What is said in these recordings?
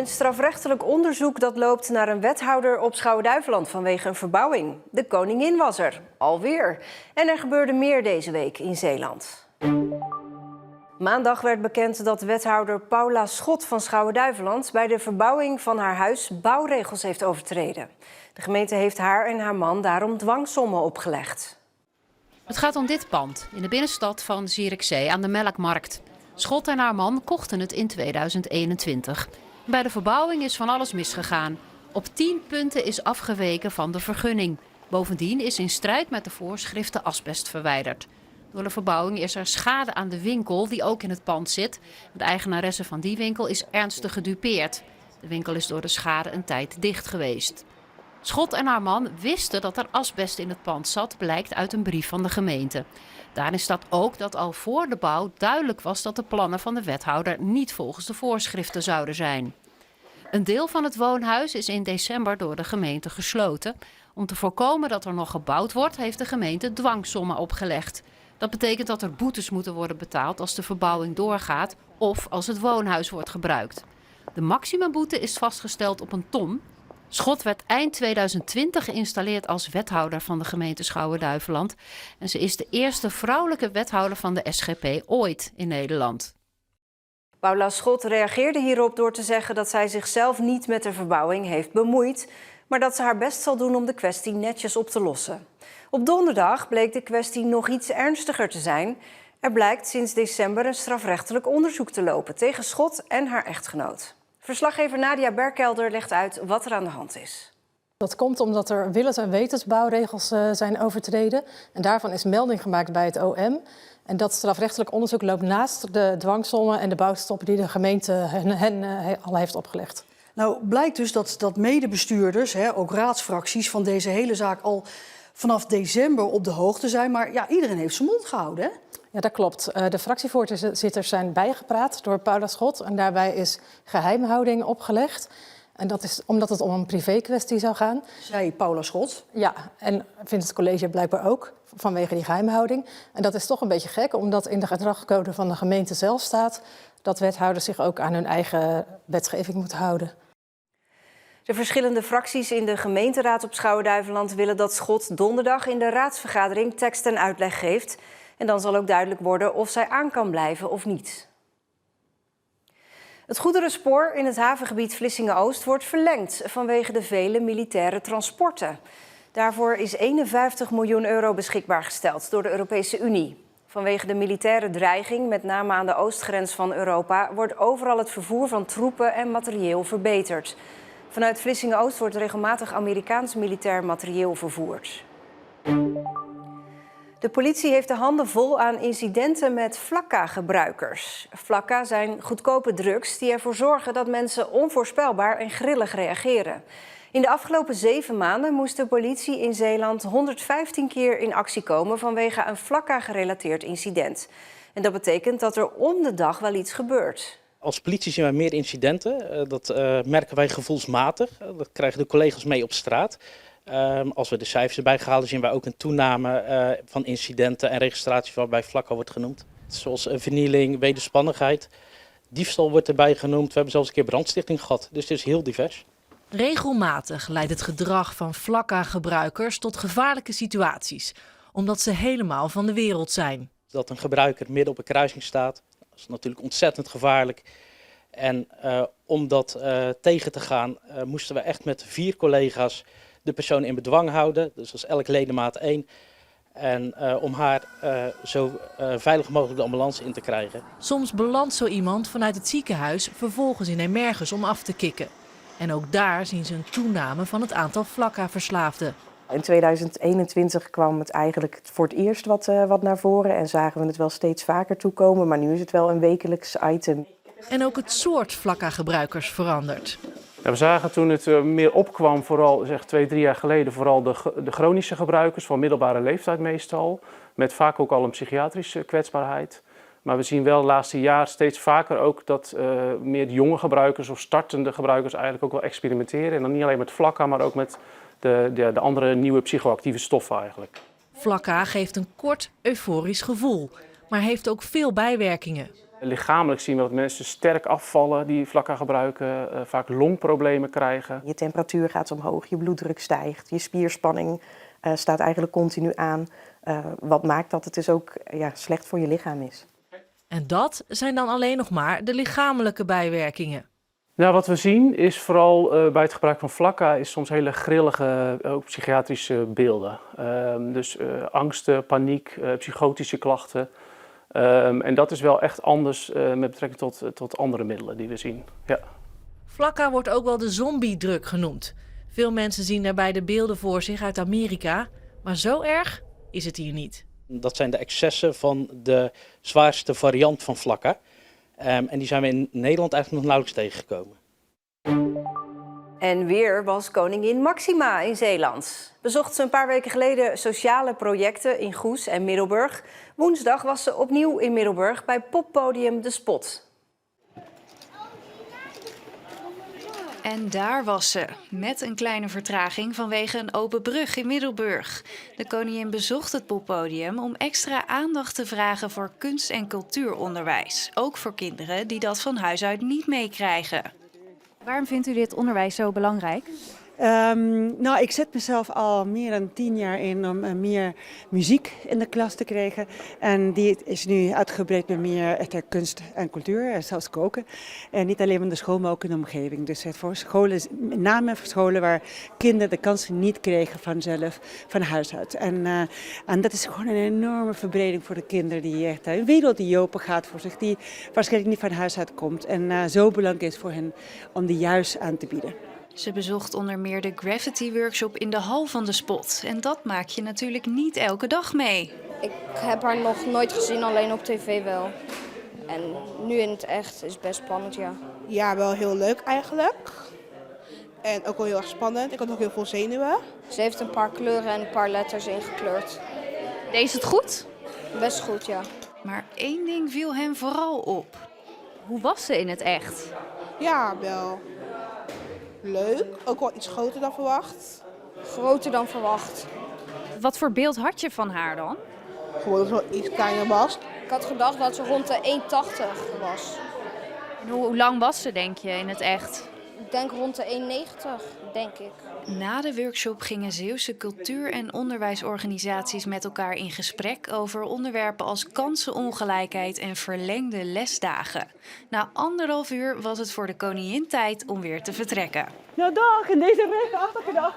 Een strafrechtelijk onderzoek dat loopt naar een wethouder op Schouwen-Duiveland vanwege een verbouwing. De koningin was er, alweer. En er gebeurde meer deze week in Zeeland. Maandag werd bekend dat wethouder Paula Schot van Schouwen-Duiveland bij de verbouwing van haar huis bouwregels heeft overtreden. De gemeente heeft haar en haar man daarom dwangsommen opgelegd. Het gaat om dit pand in de binnenstad van Zierikzee aan de Melkmarkt. Schot en haar man kochten het in 2021. Bij de verbouwing is van alles misgegaan. Op 10 punten is afgeweken van de vergunning. Bovendien is in strijd met de voorschriften asbest verwijderd. Door de verbouwing is er schade aan de winkel die ook in het pand zit. De eigenaresse van die winkel is ernstig gedupeerd. De winkel is door de schade een tijd dicht geweest. Schot en haar man wisten dat er asbest in het pand zat, blijkt uit een brief van de gemeente. Daarin staat ook dat al voor de bouw duidelijk was dat de plannen van de wethouder niet volgens de voorschriften zouden zijn. Een deel van het woonhuis is in december door de gemeente gesloten. Om te voorkomen dat er nog gebouwd wordt, heeft de gemeente dwangsommen opgelegd. Dat betekent dat er boetes moeten worden betaald als de verbouwing doorgaat of als het woonhuis wordt gebruikt. De maximumboete is vastgesteld op 1 ton. Schot werd eind 2020 geïnstalleerd als wethouder van de gemeente Schouwen-Duiveland. En ze is de eerste vrouwelijke wethouder van de SGP ooit in Nederland. Paula Schot reageerde hierop door te zeggen dat zij zichzelf niet met de verbouwing heeft bemoeid, maar dat ze haar best zal doen om de kwestie netjes op te lossen. Op donderdag bleek de kwestie nog iets ernstiger te zijn. Er blijkt sinds december een strafrechtelijk onderzoek te lopen tegen Schot en haar echtgenoot. Verslaggever Nadia Berkelder legt uit wat er aan de hand is. Dat komt omdat er willens en wetens bouwregels zijn overtreden. En daarvan is melding gemaakt bij het OM. En dat strafrechtelijk onderzoek loopt naast de dwangsommen en de bouwstoppen die de gemeente hen al heeft opgelegd. Nou, blijkt dus dat medebestuurders, ook raadsfracties, van deze hele zaak al vanaf december op de hoogte zijn. Maar ja, iedereen heeft zijn mond gehouden, hè? Ja, dat klopt. De fractievoorzitters zijn bijgepraat door Paula Schot. En daarbij is geheimhouding opgelegd. En dat is omdat het om een privé-kwestie zou gaan. Zei Paula Schot. Ja, en vindt het college blijkbaar ook, vanwege die geheimhouding. En dat is toch een beetje gek, omdat in de gedragscode van de gemeente zelf staat dat wethouders zich ook aan hun eigen wetgeving moeten houden. De verschillende fracties in de gemeenteraad op Schouwen-Duiveland willen dat Schot donderdag in de raadsvergadering tekst en uitleg geeft. En dan zal ook duidelijk worden of zij aan kan blijven of niet. Het goederenspoor in het havengebied Vlissingen-Oost wordt verlengd vanwege de vele militaire transporten. Daarvoor is 51 miljoen euro beschikbaar gesteld door de Europese Unie. Vanwege de militaire dreiging, met name aan de oostgrens van Europa, wordt overal het vervoer van troepen en materieel verbeterd. Vanuit Vlissingen-Oost wordt regelmatig Amerikaans militair materieel vervoerd. De politie heeft de handen vol aan incidenten met Flakka-gebruikers. Flakka zijn goedkope drugs die ervoor zorgen dat mensen onvoorspelbaar en grillig reageren. In de afgelopen 7 maanden moest de politie in Zeeland 115 keer in actie komen vanwege een Flakka-gerelateerd incident. En dat betekent dat er om de dag wel iets gebeurt. Als politie zien wij meer incidenten. Dat merken wij gevoelsmatig. Dat krijgen de collega's mee op straat. Als we de cijfers erbij halen, zien wij ook een toename van incidenten en registratie wat bij Flakka wordt genoemd. Zoals vernieling, wederspannigheid, diefstal wordt erbij genoemd. We hebben zelfs een keer brandstichting gehad, dus het is heel divers. Regelmatig leidt het gedrag van Flakka-gebruikers tot gevaarlijke situaties, omdat ze helemaal van de wereld zijn. Dat een gebruiker midden op een kruising staat, dat is natuurlijk ontzettend gevaarlijk. En om dat tegen te gaan, moesten we echt met 4 collega's de persoon in bedwang houden. Dus dat is elk ledemaat 1. En om haar zo veilig mogelijk de ambulance in te krijgen. Soms belandt zo iemand vanuit het ziekenhuis vervolgens in Emerges om af te kicken. En ook daar zien ze een toename van het aantal Flakka-verslaafden. In 2021 kwam het eigenlijk voor het eerst wat naar voren en zagen we het wel steeds vaker toekomen. Maar nu is het wel een wekelijks item. En ook het soort Flakka-gebruikers verandert. Ja, we zagen toen het meer opkwam, vooral 2-3 jaar geleden, vooral de chronische gebruikers van middelbare leeftijd meestal. Met vaak ook al een psychiatrische kwetsbaarheid. Maar we zien wel de laatste jaar steeds vaker ook dat meer jonge gebruikers of startende gebruikers eigenlijk ook wel experimenteren. En dan niet alleen met Flakka, maar ook met de andere nieuwe psychoactieve stoffen eigenlijk. Flakka geeft een kort euforisch gevoel, maar heeft ook veel bijwerkingen. Lichamelijk zien we dat mensen sterk afvallen die Flakka gebruiken, vaak longproblemen krijgen. Je temperatuur gaat omhoog, je bloeddruk stijgt, je spierspanning staat eigenlijk continu aan. Wat maakt dat het dus ook slecht voor je lichaam is. En dat zijn dan alleen nog maar de lichamelijke bijwerkingen. Nou, wat we zien is vooral bij het gebruik van Flakka is soms hele grillige, ook psychiatrische beelden. Dus angsten, paniek, psychotische klachten. En dat is wel echt anders met betrekking tot andere middelen die we zien. Ja. Flakka wordt ook wel de zombie-drug genoemd. Veel mensen zien daarbij de beelden voor zich uit Amerika, maar zo erg is het hier niet. Dat zijn de excessen van de zwaarste variant van Flakka. En die zijn we in Nederland eigenlijk nog nauwelijks tegengekomen. En weer was koningin Máxima in Zeeland. Bezocht ze een paar weken geleden sociale projecten in Goes en Middelburg. Woensdag was ze opnieuw in Middelburg bij poppodium De Spot. En daar was ze, met een kleine vertraging vanwege een open brug in Middelburg. De koningin bezocht het poppodium om extra aandacht te vragen voor kunst- en cultuuronderwijs. Ook voor kinderen die dat van huis uit niet meekrijgen. Waarom vindt u dit onderwijs zo belangrijk? Nou, ik zet mezelf al meer dan 10 jaar in om meer muziek in de klas te krijgen. En die is nu uitgebreid met meer kunst en cultuur, zelfs koken. En niet alleen in de school, maar ook in de omgeving. Dus voor scholen, met name voor scholen waar kinderen de kans niet kregen vanzelf, van huis uit. En dat is gewoon een enorme verbreding voor de kinderen. Die echt een wereld die open gaat voor zich, die waarschijnlijk niet van huis uit komt. En zo belangrijk is voor hen om die juist aan te bieden. Ze bezocht onder meer de graffiti-workshop in de hal van De Spot. En dat maak je natuurlijk niet elke dag mee. Ik heb haar nog nooit gezien, alleen op tv wel. En nu in het echt is best spannend, ja. Ja, wel heel leuk eigenlijk. En ook wel heel erg spannend. Ik had ook heel veel zenuwen. Ze heeft een paar kleuren en een paar letters ingekleurd. Deed ze het goed? Best goed, ja. Maar één ding viel hem vooral op. Hoe was ze in het echt? Ja, wel leuk. Ook wel iets groter dan verwacht. Groter dan verwacht. Wat voor beeld had je van haar dan? Gewoon dat ze wel iets kleiner was. Ik had gedacht dat ze rond de 1,80 was. En hoe lang was ze, denk je, in het echt? Ik denk rond de 1,90, denk ik. Na de workshop gingen Zeeuwse cultuur- en onderwijsorganisaties met elkaar in gesprek over onderwerpen als kansenongelijkheid en verlengde lesdagen. Na 1,5 uur was het voor de koningin tijd om weer te vertrekken. Nou dag, in deze regenachtige dag.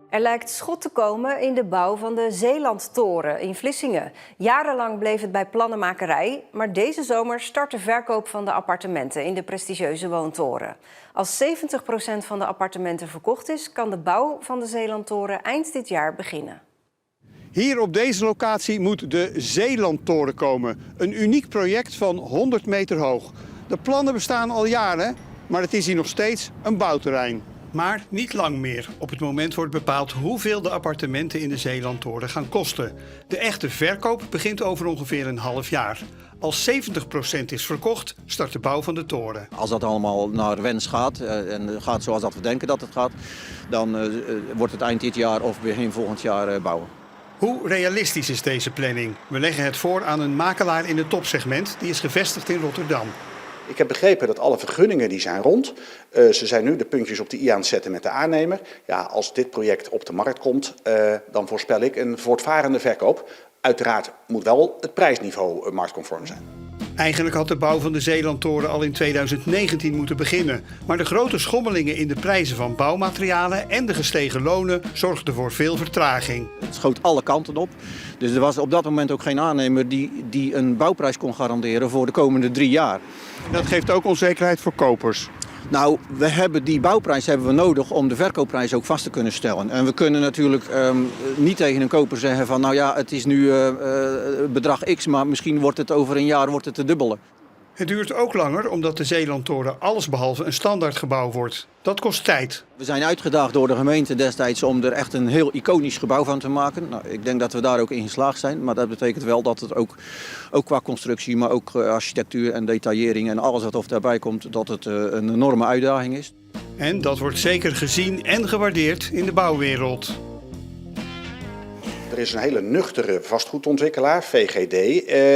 Er lijkt schot te komen in de bouw van de Zeelandtoren in Vlissingen. Jarenlang bleef het bij plannenmakerij, maar deze zomer start de verkoop van de appartementen in de prestigieuze woontoren. Als 70% van de appartementen verkocht is, kan de bouw van de Zeelandtoren eind dit jaar beginnen. Hier op deze locatie moet de Zeelandtoren komen. Een uniek project van 100 meter hoog. De plannen bestaan al jaren, maar het is hier nog steeds een bouwterrein. Maar niet lang meer. Op het moment wordt bepaald hoeveel de appartementen in de Zeelandtoren gaan kosten. De echte verkoop begint over ongeveer een half jaar. Als 70% is verkocht, start de bouw van de toren. Als dat allemaal naar wens gaat en gaat zoals dat we denken dat het gaat, dan wordt het eind dit jaar of begin volgend jaar bouwen. Hoe realistisch is deze planning? We leggen het voor aan een makelaar in het topsegment. Die is gevestigd in Rotterdam. Ik heb begrepen dat alle vergunningen die zijn rond. Ze zijn nu de puntjes op de i aan het zetten met de aannemer. Ja, als dit project op de markt komt, dan voorspel ik een voortvarende verkoop. Uiteraard moet wel het prijsniveau marktconform zijn. Eigenlijk had de bouw van de Zeelandtoren al in 2019 moeten beginnen. Maar de grote schommelingen in de prijzen van bouwmaterialen en de gestegen lonen zorgden voor veel vertraging. Het schoot alle kanten op. Dus er was op dat moment ook geen aannemer die een bouwprijs kon garanderen voor de komende 3 jaar. Dat geeft ook onzekerheid voor kopers. Nou, die bouwprijs hebben we nodig om de verkoopprijs ook vast te kunnen stellen. En we kunnen natuurlijk niet tegen een koper zeggen van nou ja, het is nu bedrag X, maar misschien wordt het over een jaar te dubbele. Het duurt ook langer omdat de Zeelandtoren allesbehalve een standaardgebouw wordt. Dat kost tijd. We zijn uitgedaagd door de gemeente destijds om er echt een heel iconisch gebouw van te maken. Nou, ik denk dat we daar ook in geslaagd zijn. Maar dat betekent wel dat het ook qua constructie, maar ook architectuur en detaillering en alles wat daarbij komt, dat het een enorme uitdaging is. En dat wordt zeker gezien en gewaardeerd in de bouwwereld. Er is een hele nuchtere vastgoedontwikkelaar, VGD,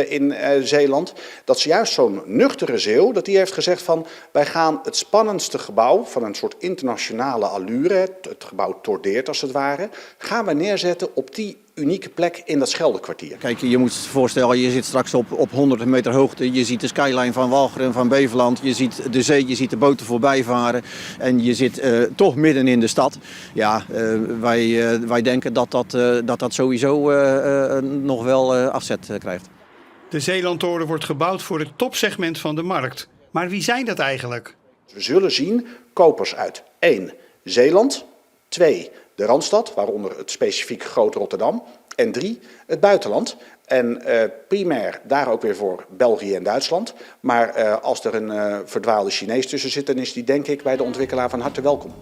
in Zeeland. Dat is juist zo'n nuchtere Zeeuw, dat die heeft gezegd van... wij gaan het spannendste gebouw van een soort internationale allure... het gebouw Tordeert als het ware... gaan we neerzetten op die unieke plek in dat Scheldekwartier. Kijk, je moet je voorstellen, je zit straks op 100 meter hoogte. Je ziet de skyline van Walcheren, van Beverland. Je ziet de zee, je ziet de boten voorbij varen. En je zit toch midden in de stad. Ja, wij denken dat sowieso nog wel afzet krijgt. De Zeelandtoren wordt gebouwd voor het topsegment van de markt. Maar wie zijn dat eigenlijk? We zullen zien kopers uit 1. Zeeland, 2. De Randstad, waaronder het specifiek Groot Rotterdam. En 3. Het buitenland. En primair daar ook weer voor België en Duitsland. Maar als er een verdwaalde Chinees tussen zit, dan is die denk ik bij de ontwikkelaar van harte welkom.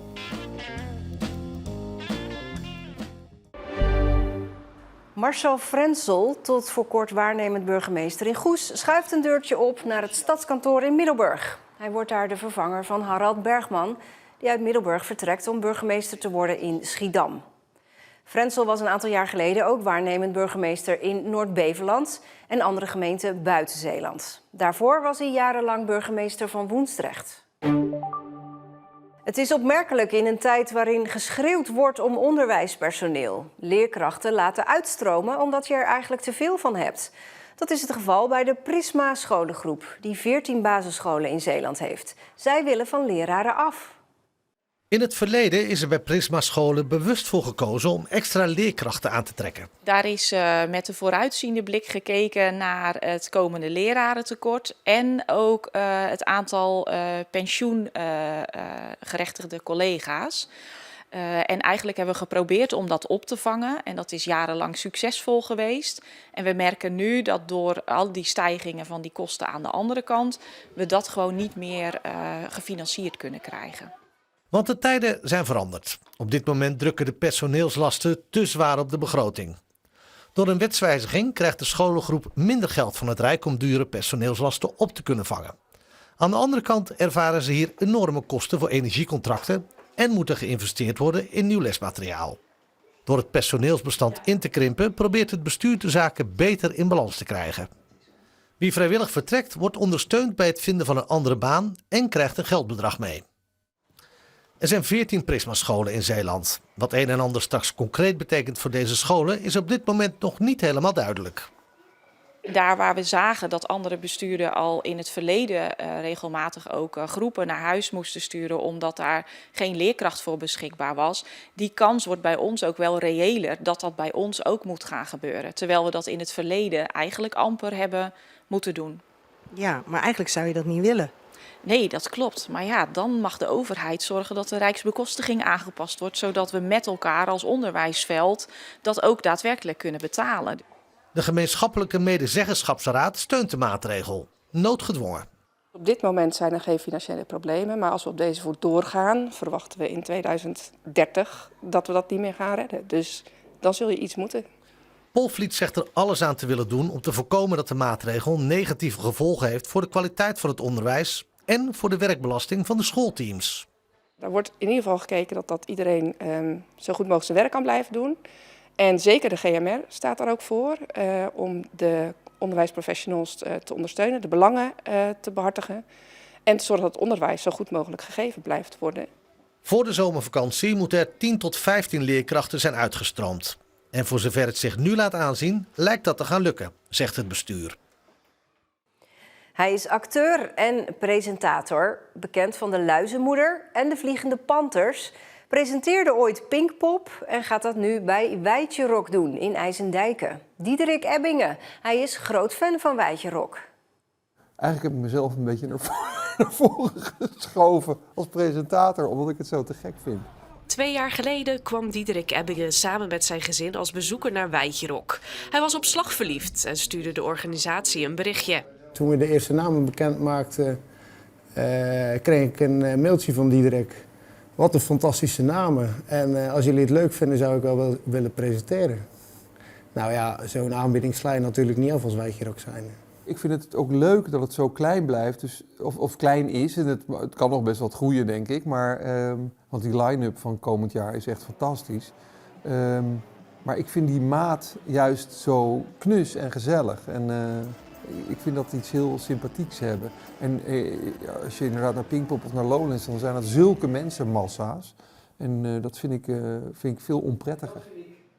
Marcel Frenzel, tot voor kort waarnemend burgemeester in Goes, schuift een deurtje op naar het stadskantoor in Middelburg. Hij wordt daar de vervanger van Harald Bergman, die uit Middelburg vertrekt om burgemeester te worden in Schiedam. Frenzel was een aantal jaar geleden ook waarnemend burgemeester in Noord-Beveland en andere gemeenten buiten Zeeland. Daarvoor was hij jarenlang burgemeester van Woensdrecht. Het is opmerkelijk in een tijd waarin geschreeuwd wordt om onderwijspersoneel. Leerkrachten laten uitstromen omdat je er eigenlijk te veel van hebt. Dat is het geval bij de Prisma scholengroep, die 14 basisscholen in Zeeland heeft. Zij willen van leraren af. In het verleden is er bij Prisma-scholen bewust voor gekozen om extra leerkrachten aan te trekken. Daar is met een vooruitziende blik gekeken naar het komende lerarentekort en ook het aantal pensioengerechtigde collega's. En eigenlijk hebben we geprobeerd om dat op te vangen en dat is jarenlang succesvol geweest. En we merken nu dat door al die stijgingen van die kosten aan de andere kant, we dat gewoon niet meer gefinancierd kunnen krijgen. Want de tijden zijn veranderd. Op dit moment drukken de personeelslasten te zwaar op de begroting. Door een wetswijziging krijgt de scholengroep minder geld van het Rijk om dure personeelslasten op te kunnen vangen. Aan de andere kant ervaren ze hier enorme kosten voor energiecontracten en moet er geïnvesteerd worden in nieuw lesmateriaal. Door het personeelsbestand in te krimpen probeert het bestuur de zaken beter in balans te krijgen. Wie vrijwillig vertrekt wordt ondersteund bij het vinden van een andere baan en krijgt een geldbedrag mee. Er zijn 14 Prisma-scholen in Zeeland. Wat een en ander straks concreet betekent voor deze scholen is op dit moment nog niet helemaal duidelijk. Daar waar we zagen dat andere besturen al in het verleden regelmatig ook groepen naar huis moesten sturen omdat daar geen leerkracht voor beschikbaar was, die kans wordt bij ons ook wel reëler dat dat bij ons ook moet gaan gebeuren. Terwijl we dat in het verleden eigenlijk amper hebben moeten doen. Ja, maar eigenlijk zou je dat niet willen. Nee, dat klopt. Maar ja, dan mag de overheid zorgen dat de rijksbekostiging aangepast wordt, zodat we met elkaar als onderwijsveld dat ook daadwerkelijk kunnen betalen. De gemeenschappelijke medezeggenschapsraad steunt de maatregel, noodgedwongen. Op dit moment zijn er geen financiële problemen, maar als we op deze voet doorgaan, verwachten we in 2030 dat we dat niet meer gaan redden. Dus dan zul je iets moeten. Polvliet zegt er alles aan te willen doen om te voorkomen dat de maatregel negatieve gevolgen heeft voor de kwaliteit van het onderwijs en voor de werkbelasting van de schoolteams. Er wordt in ieder geval gekeken dat iedereen zo goed mogelijk zijn werk kan blijven doen. En zeker de GMR staat daar ook voor om de onderwijsprofessionals te ondersteunen, de belangen te behartigen en te zorgen dat het onderwijs zo goed mogelijk gegeven blijft worden. Voor de zomervakantie moeten er 10 tot 15 leerkrachten zijn uitgestroomd. En voor zover het zich nu laat aanzien, lijkt dat te gaan lukken, zegt het bestuur. Hij is acteur en presentator, bekend van De Luizenmoeder en De Vliegende Panthers. Presenteerde ooit Pinkpop en gaat dat nu bij Weitje Rock doen in IJsendijken. Diederik Ebbingen, hij is groot fan van Weitje Rock. Eigenlijk heb ik mezelf een beetje naar voren geschoven als presentator, omdat ik het zo te gek vind. 2 jaar geleden kwam Diederik Ebbingen samen met zijn gezin als bezoeker naar Weitje Rock. Hij was op slag verliefd en stuurde de organisatie een berichtje. Toen we de eerste namen bekend maakten, kreeg ik een mailtje van Diederik. Wat een fantastische namen. En als jullie het leuk vinden, zou ik wel willen presenteren. Nou ja, zo'n aanbieding sla je natuurlijk niet af als Weitje Rock zijn. Ik vind het ook leuk dat het zo klein blijft, dus, of klein is. En het kan nog best wat groeien, denk ik. Maar, want die line-up van komend jaar is echt fantastisch. Maar ik vind die maat juist zo knus en gezellig. En ik vind dat iets heel sympathieks hebben. En als je inderdaad naar Pinkpop of naar Lowlands, dan zijn dat zulke mensenmassa's. En dat vind ik veel onprettiger.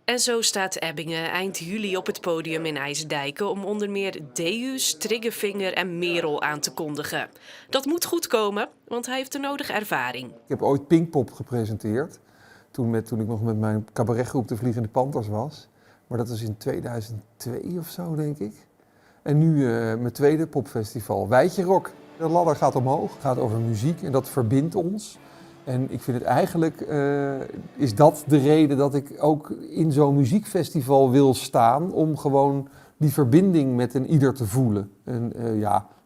En zo staat Ebbingen eind juli op het podium in IJsdijken om onder meer Deus, Triggerfinger en Merel aan te kondigen. Dat moet goed komen, want hij heeft de nodige ervaring. Ik heb ooit Pinkpop gepresenteerd, toen ik nog met mijn cabaretgroep de Vliegende Panthers was. Maar dat was in 2002 of zo, denk ik. En nu mijn tweede popfestival, Wijtjerock. De ladder gaat omhoog, het gaat over muziek en dat verbindt ons. En ik vind het eigenlijk, is dat de reden dat ik ook in zo'n muziekfestival wil staan, om gewoon die verbinding met een ieder te voelen. En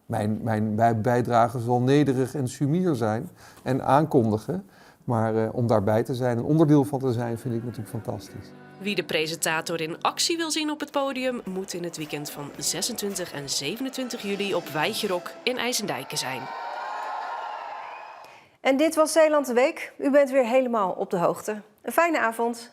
mijn bijdrage zal nederig en sumier zijn en aankondigen. Maar om daarbij te zijn, een onderdeel van te zijn, vind ik natuurlijk fantastisch. Wie de presentator in actie wil zien op het podium, moet in het weekend van 26 en 27 juli op Wijtjerock in IJsdijken zijn. En dit was Zeeland de Week. U bent weer helemaal op de hoogte. Een fijne avond.